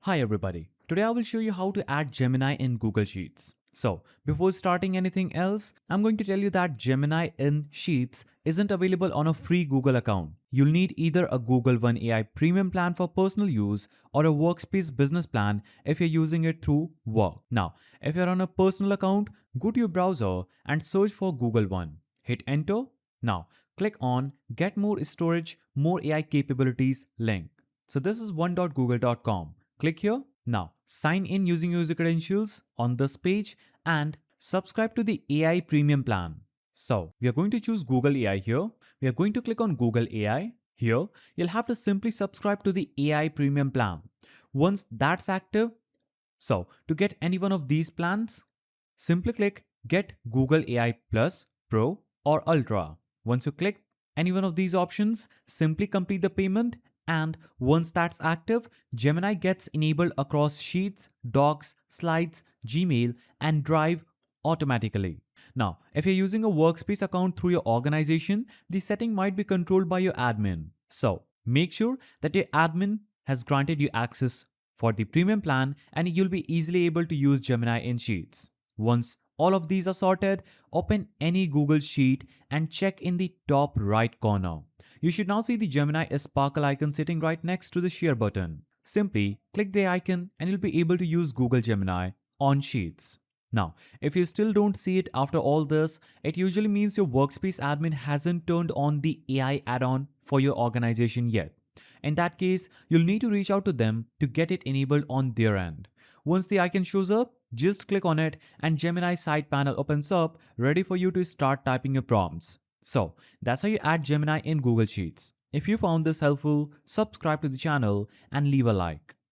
Hi everybody. Today I will show you how to add Gemini in Google Sheets. So, before starting anything else, I'm going to tell you that Gemini in Sheets isn't available on a free Google account. You'll need either a Google One AI premium plan for personal use or a Workspace business plan if you're using it through work. Now, if you're on a personal account, go to your browser and search for Google One. Hit enter. Now, click on Get More Storage, More AI Capabilities link. So this is one.google.com. Click here. Now, sign in using user credentials on this page and subscribe to the AI premium plan. So, we are going to choose Google AI here. We are going to click on Google AI. Here, you'll have to simply subscribe to the AI premium plan. Once that's active, so to get any one of these plans, simply click Get Google AI Plus, Pro or Ultra. Once you click any one of these options, simply complete the payment, and once that's active, Gemini gets enabled across Sheets, Docs, Slides, Gmail, and Drive automatically. Now, if you're using a Workspace account through your organization, the setting might be controlled by your admin. So, make sure that your admin has granted you access for the premium plan and you'll be easily able to use Gemini in Sheets. Once all of these are sorted, open any Google Sheet and check in the top right corner. You should now see the Gemini sparkle icon sitting right next to the share button. Simply click the icon and you'll be able to use Google Gemini on Sheets. Now, if you still don't see it after all this, it usually means your Workspace admin hasn't turned on the AI add-on for your organization yet. In that case, you'll need to reach out to them to get it enabled on their end. Once the icon shows up, just click on it and Gemini side panel opens up, ready for you to start typing your prompts. So, that's how you add Gemini in Google Sheets. If you found this helpful, subscribe to the channel and leave a like.